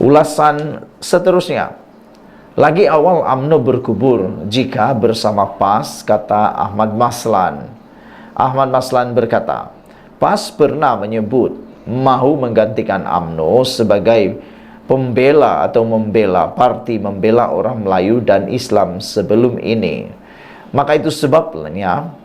Ulasan seterusnya. Lagi awal UMNO berkubur jika bersama PAS, kata Ahmad Maslan. Ahmad Maslan berkata, PAS pernah menyebut mahu menggantikan UMNO sebagai pembela atau parti membela orang Melayu dan Islam sebelum ini. Maka itu sebabnya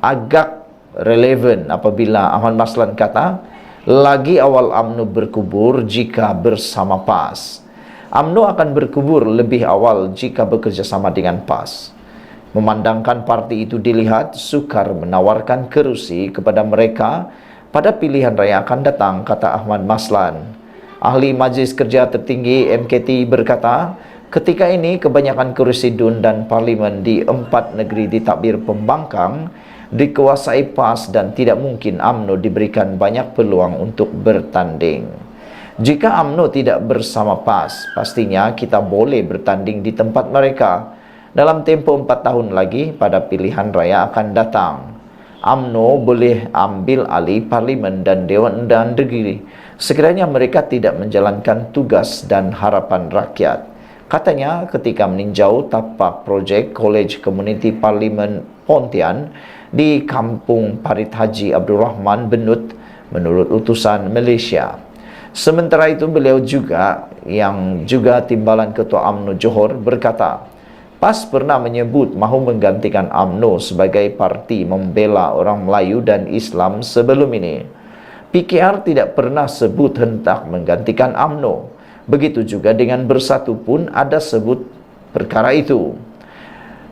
agak relevan apabila Ahmad Maslan kata, lagi awal UMNO berkubur jika bersama PAS. UMNO akan berkubur lebih awal jika bekerja sama dengan PAS. Memandangkan parti itu dilihat sukar menawarkan kerusi kepada mereka pada pilihan raya akan datang, kata Ahmad Maslan. Ahli Majlis Kerja Tertinggi MKT berkata, ketika ini kebanyakan kerusi DUN dan Parlimen di 4 negeri ditadbir pembangkang dikuasai PAS dan tidak mungkin UMNO diberikan banyak peluang untuk bertanding. Jika UMNO tidak bersama PAS, pastinya kita boleh bertanding di tempat mereka dalam tempoh 4 tahun lagi pada pilihan raya akan datang. UMNO boleh ambil alih Parlimen dan Dewan dan Negeri sekiranya mereka tidak menjalankan tugas dan harapan rakyat. Katanya ketika meninjau tapak projek College Community Parlimen Pontian di Kampung Parit Haji Abdul Rahman Benut menurut utusan Malaysia. Sementara itu beliau juga yang juga timbalan Ketua UMNO Johor berkata, PAS pernah menyebut mahu menggantikan UMNO sebagai parti membela orang Melayu dan Islam sebelum ini. PKR tidak pernah sebut hendak menggantikan UMNO. Begitu juga dengan Bersatu pun ada sebut perkara itu.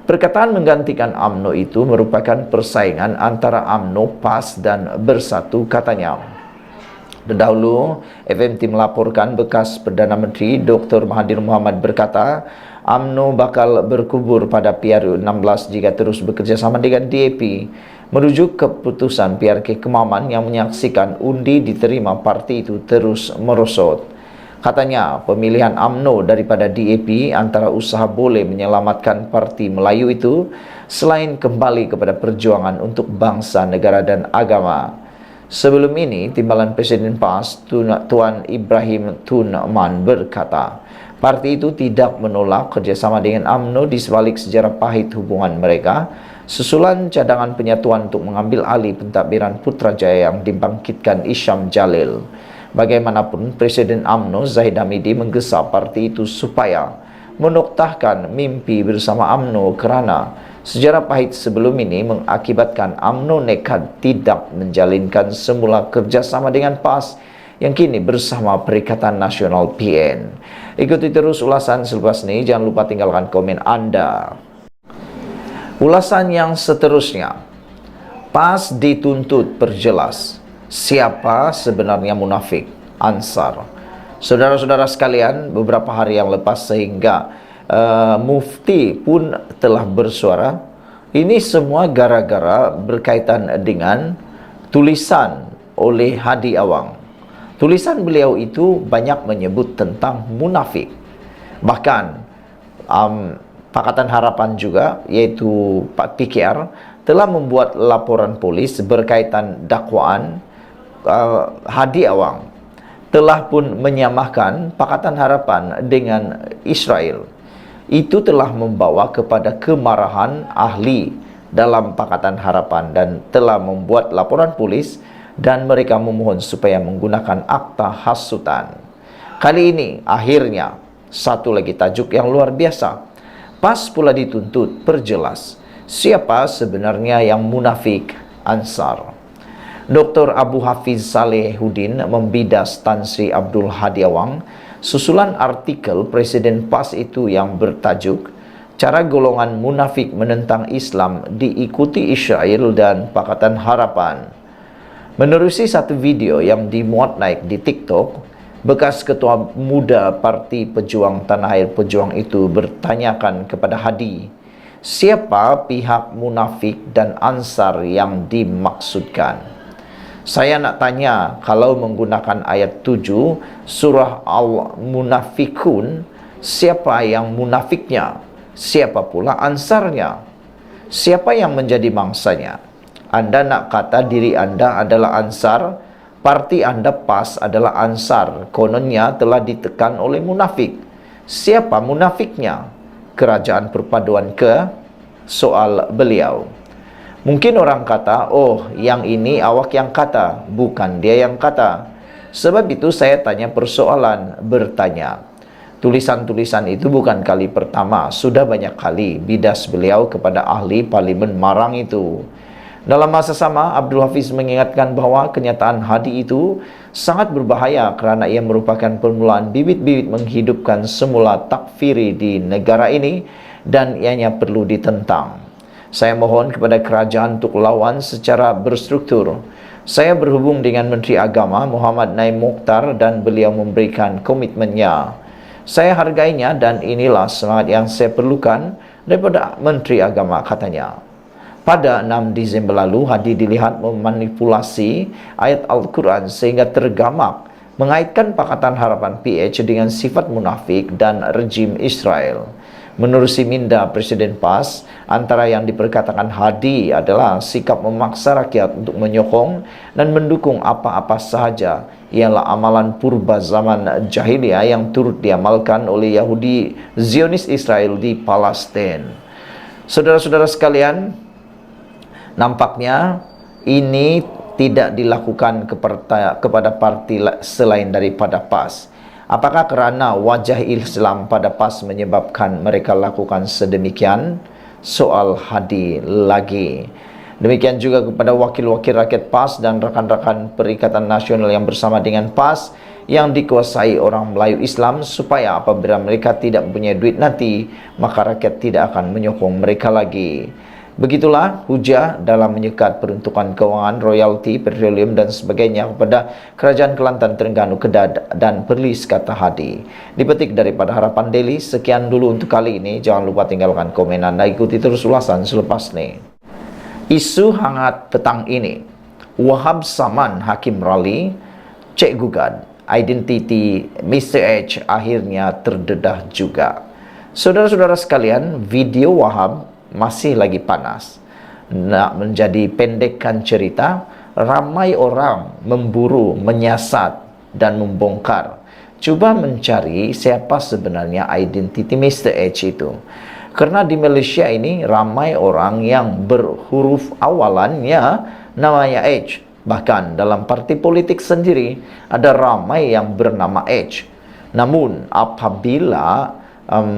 Perkataan menggantikan UMNO itu merupakan persaingan antara UMNO, PAS dan Bersatu, katanya. Dahulu, FMT melaporkan bekas Perdana Menteri Dr. Mahathir Mohamad berkata, UMNO bakal berkubur pada PRU16 jika terus bekerja sama dengan DAP. Merujuk keputusan PRK Kemaman yang menyaksikan undi diterima parti itu terus merosot. Katanya, pemilihan UMNO daripada DAP antara usaha boleh menyelamatkan parti Melayu itu selain kembali kepada perjuangan untuk bangsa, negara dan agama. Sebelum ini, timbalan Presiden PAS Tuan Ibrahim Tun Man berkata, parti itu tidak menolak kerjasama dengan UMNO di sebalik sejarah pahit hubungan mereka susulan cadangan penyatuan untuk mengambil alih pentadbiran Putrajaya yang dibangkitkan Isyam Jalil. Bagaimanapun, Presiden UMNO Zahid Hamidi menggesa parti itu supaya menoktahkan mimpi bersama UMNO kerana sejarah pahit sebelum ini mengakibatkan UMNO nekat tidak menjalinkan semula kerjasama dengan PAS yang kini bersama Perikatan Nasional PN. Ikuti terus ulasan selepas ini, jangan lupa tinggalkan komen Anda. Ulasan yang seterusnya, PAS dituntut perjelas siapa sebenarnya munafik Ansar. Saudara-saudara sekalian, beberapa hari yang lepas sehingga Mufti pun telah bersuara. Ini semua gara-gara berkaitan dengan tulisan oleh Hadi Awang. Tulisan beliau itu banyak menyebut tentang munafik. Bahkan Pakatan Harapan juga, yaitu Pak PKR, telah membuat laporan polis berkaitan dakwaan Hadi Awang. Telah pun menyamakan Pakatan Harapan dengan Israel. Itu telah membawa kepada kemarahan ahli dalam Pakatan Harapan dan telah membuat laporan polis dan mereka memohon supaya menggunakan akta hasutan. Kali ini akhirnya satu lagi tajuk yang luar biasa. PAS pula dituntut perjelas siapa sebenarnya yang munafik Ansar. Dr. Abu Hafiz Salehuddin membidas Tan Sri Abdul Hadi Awang susulan artikel Presiden PAS itu yang bertajuk cara golongan munafik menentang Islam diikuti Israel dan Pakatan Harapan. Menerusi satu video yang dimuat naik di TikTok, bekas ketua muda Parti Pejuang Tanah Air Pejuang itu bertanyakan kepada Hadi, siapa pihak munafik dan Ansar yang dimaksudkan? Saya nak tanya, kalau menggunakan ayat 7 surah Al-Munafikun, siapa yang munafiknya? Siapa pula Ansarnya? Siapa yang menjadi mangsanya? Anda nak kata diri Anda adalah Ansar? Parti Anda PAS adalah Ansar, kononnya telah ditekan oleh munafik. Siapa munafiknya? Kerajaan Perpaduan ke? Soal beliau. Mungkin orang kata, oh yang ini awak yang kata, bukan dia yang kata. Sebab itu saya tanya persoalan, bertanya. Tulisan-tulisan itu bukan kali pertama, sudah banyak kali bidas beliau kepada ahli parlimen Marang itu. Dalam masa sama, Abdul Hafiz mengingatkan bahwa kenyataan Hadi itu sangat berbahaya kerana ia merupakan permulaan bibit-bibit menghidupkan semula takfiri di negara ini dan ianya perlu ditentang. Saya mohon kepada kerajaan untuk lawan secara berstruktur. Saya berhubung dengan Menteri Agama Muhammad Naim Mokhtar dan beliau memberikan komitmennya. Saya hargainya dan inilah semangat yang saya perlukan daripada Menteri Agama, katanya. Pada 6 Disember lalu, Hadi dilihat memanipulasi ayat Al-Quran sehingga tergamak mengaitkan Pakatan Harapan PH dengan sifat munafik dan rejim Israel. Menerusi minda Presiden PAS, antara yang diperkatakan Hadi adalah sikap memaksa rakyat untuk menyokong dan mendukung apa-apa sahaja ialah amalan purba zaman jahiliyah yang turut diamalkan oleh Yahudi Zionis Israel di Palestin. Saudara-saudara sekalian, nampaknya ini tidak dilakukan kepada parti selain daripada PAS. Apakah kerana wajah Islam pada PAS menyebabkan mereka lakukan sedemikian? Soal Hadi lagi. Demikian juga kepada wakil-wakil rakyat PAS dan rakan-rakan Perikatan Nasional yang bersama dengan PAS yang dikuasai orang Melayu Islam, supaya apabila mereka tidak mempunyai duit nanti, maka rakyat tidak akan menyokong mereka lagi. Begitulah hujah dalam menyekat peruntukan kewangan, royalti, petroleum dan sebagainya kepada Kerajaan Kelantan, Terengganu, Kedah dan Perlis, kata Hadi. Dipetik daripada Harapan Daily. Sekian dulu untuk kali ini. Jangan lupa tinggalkan komen Anda, ikuti terus ulasan selepas ini. Isu hangat petang ini, Wahab Saman Hakim Rali cek gugat, identiti Mr. H akhirnya terdedah juga. Saudara-saudara sekalian, video Wahab masih lagi panas. Nak menjadi pendekkan cerita, ramai orang memburu, menyiasat dan membongkar, cuba mencari siapa sebenarnya identiti Mr. H itu. Karena di Malaysia ini ramai orang yang berhuruf awalannya namanya H. Bahkan dalam parti politik sendiri ada ramai yang bernama H. Namun apabila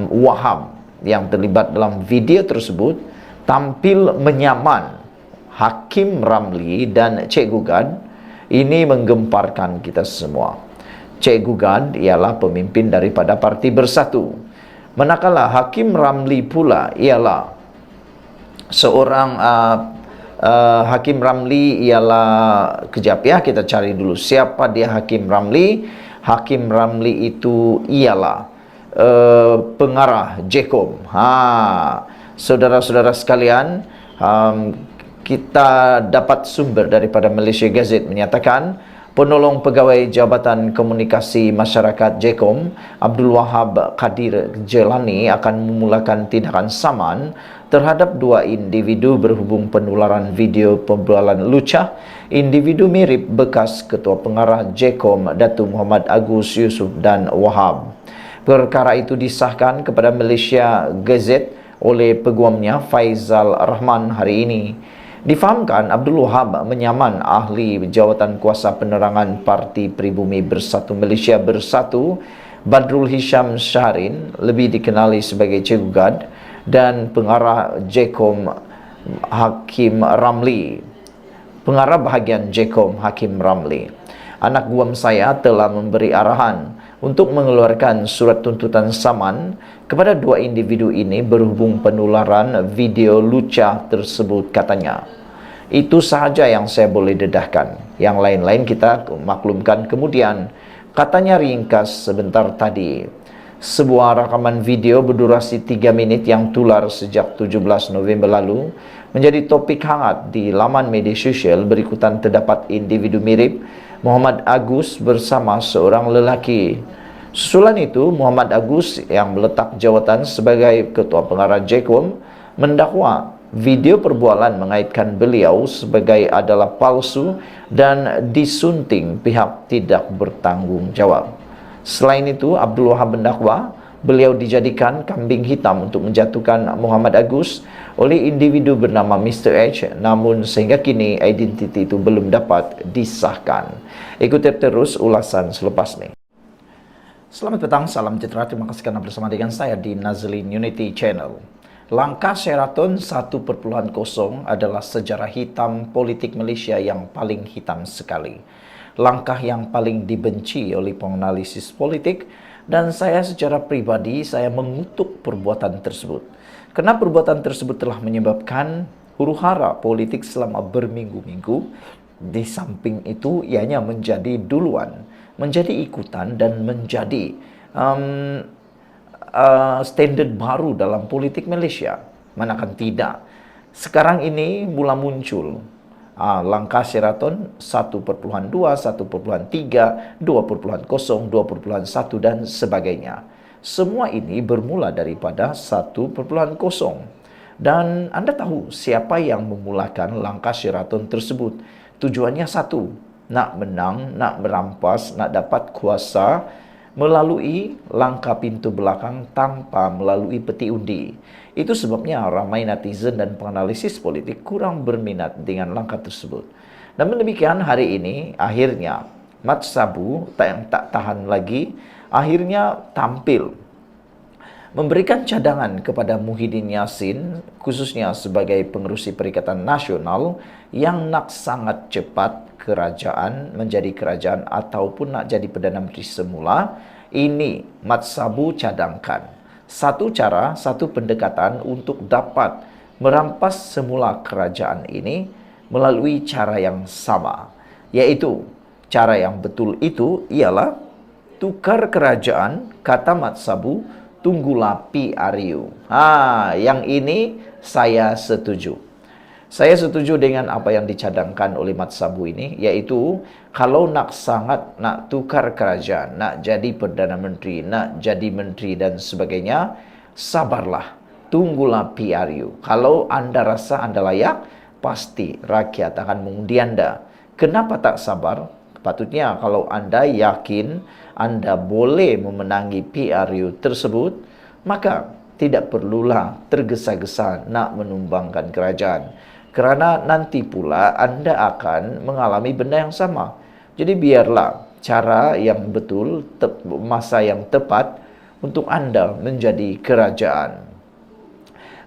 Wahab yang terlibat dalam video tersebut tampil menyaman Hakim Ramli dan Cikgu Gad, ini menggemparkan kita semua. Cikgu Gad ialah pemimpin daripada Parti Bersatu, manakala Hakim Ramli pula ialah seorang Hakim Ramli ialah, kejap ya, kita cari dulu siapa dia Hakim Ramli. Hakim Ramli itu ialah pengarah JKOM. Saudara-saudara sekalian, kita dapat sumber daripada Malaysia Gazette menyatakan penolong pegawai Jabatan Komunikasi Masyarakat JKOM Abdul Wahab Kadir Jelani akan memulakan tindakan saman terhadap dua individu berhubung penularan video pembualan lucah individu mirip bekas Ketua Pengarah JKOM Datuk Muhammad Agus Yusof dan Wahab. Perkara itu disahkan kepada Malaysia Gazette oleh peguamnya Faizal Rahman hari ini. Difahamkan Abdul Wahab menyaman ahli Jawatan Kuasa Penerangan Parti Pribumi Bersatu Malaysia Bersatu Badrul Hisham Syahrin, lebih dikenali sebagai Cikgu Gad, dan pengarah JKOM Hakim Ramli, pengarah bahagian JKOM Hakim Ramli. Anak guam saya telah memberi arahan untuk mengeluarkan surat tuntutan saman kepada dua individu ini berhubung penularan video lucah tersebut, katanya. Itu sahaja yang saya boleh dedahkan. Yang lain-lain kita maklumkan kemudian. Katanya ringkas sebentar tadi. Sebuah rakaman video berdurasi 3 minit yang tular sejak 17 November lalu menjadi topik hangat di laman media sosial. Berikutan terdapat individu mirip Muhammad Agus bersama seorang lelaki. Susulan itu, Muhammad Agus yang meletak jawatan sebagai Ketua Pengarah JKOM mendakwa Video perbualan mengaitkan beliau sebagai adalah palsu dan disunting pihak tidak bertanggung jawab. Selain itu, Abdul Wahab mendakwa beliau dijadikan kambing hitam untuk menjatuhkan Muhammad Agus oleh individu bernama Mr. H, namun sehingga kini identiti itu belum dapat disahkan. Ikuti terus ulasan selepas ini. Selamat petang, salam sejahtera, terima kasih karena bersama dengan saya di Nazlin Unity Channel. Langkah Sheraton 1.0 adalah sejarah hitam politik Malaysia yang paling hitam sekali. Langkah yang paling dibenci oleh penganalisis politik, dan saya secara pribadi saya mengutuk perbuatan tersebut. Karena perbuatan tersebut telah menyebabkan huru-hara politik selama berminggu-minggu. Di samping itu, ianya menjadi duluan, menjadi ikutan, dan menjadi standard baru dalam politik Malaysia. Manakan tidak. Sekarang ini mula muncul langkah Sheraton 1.2, 1.3, 2.0, 2.1 dan sebagainya. Semua ini bermula daripada 1.0. Dan Anda tahu siapa yang memulakan langkah Sheraton tersebut. Tujuannya satu, nak menang, nak merampas, nak dapat kuasa melalui langkah pintu belakang tanpa melalui peti undi. Itu sebabnya ramai netizen dan penganalisis politik kurang berminat dengan langkah tersebut. Namun demikian, hari ini akhirnya Mat Sabu tak tahan lagi, akhirnya tampil memberikan cadangan kepada Muhyiddin Yassin, khususnya sebagai pengerusi Perikatan Nasional yang nak sangat cepat kerajaan menjadi kerajaan ataupun nak jadi Perdana Menteri semula. Ini Mat Sabu cadangkan satu cara, satu pendekatan untuk dapat merampas semula kerajaan ini melalui cara yang sama, yaitu cara yang betul itu ialah tukar kerajaan. Kata Mat Sabu, tunggulah PRU. Yang ini saya setuju. Saya setuju dengan apa yang dicadangkan oleh Mat Sabu ini, yaitu kalau nak sangat nak tukar kerajaan, nak jadi Perdana Menteri, nak jadi Menteri dan sebagainya, sabarlah, tunggulah PRU. Kalau Anda rasa Anda layak, pasti rakyat akan mengundi Anda. Kenapa tak sabar? Patutnya kalau Anda yakin Anda boleh memenangi PRU tersebut, maka tidak perlulah tergesa-gesa nak menumbangkan kerajaan. Kerana nanti pula Anda akan mengalami benda yang sama. Jadi biarlah cara yang betul, masa yang tepat untuk Anda menjadi kerajaan.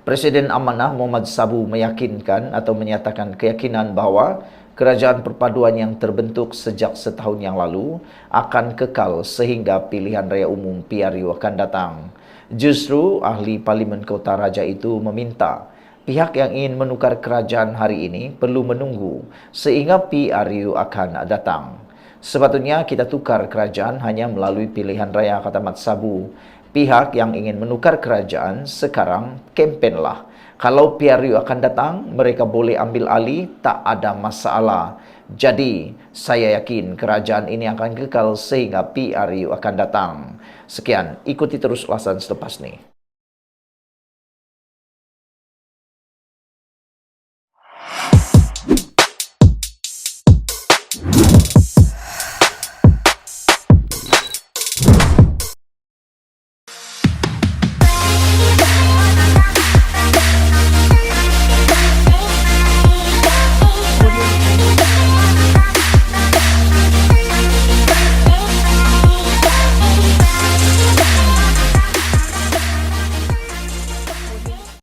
Presiden Amanah Muhammad Sabu meyakinkan atau menyatakan keyakinan bahawa kerajaan perpaduan yang terbentuk sejak setahun yang lalu akan kekal sehingga pilihan raya umum PRU akan datang. Justru ahli Parlimen Kota Raja itu meminta pihak yang ingin menukar kerajaan hari ini perlu menunggu sehingga PRU akan datang. Sepatutnya kita tukar kerajaan hanya melalui pilihan raya, kata Mat Sabu. Pihak yang ingin menukar kerajaan sekarang kempenlah. Kalau PRU akan datang, mereka boleh ambil alih, tak ada masalah. Jadi, saya yakin kerajaan ini akan kekal sehingga PRU akan datang. Sekian, ikuti terus ulasan selepas ini.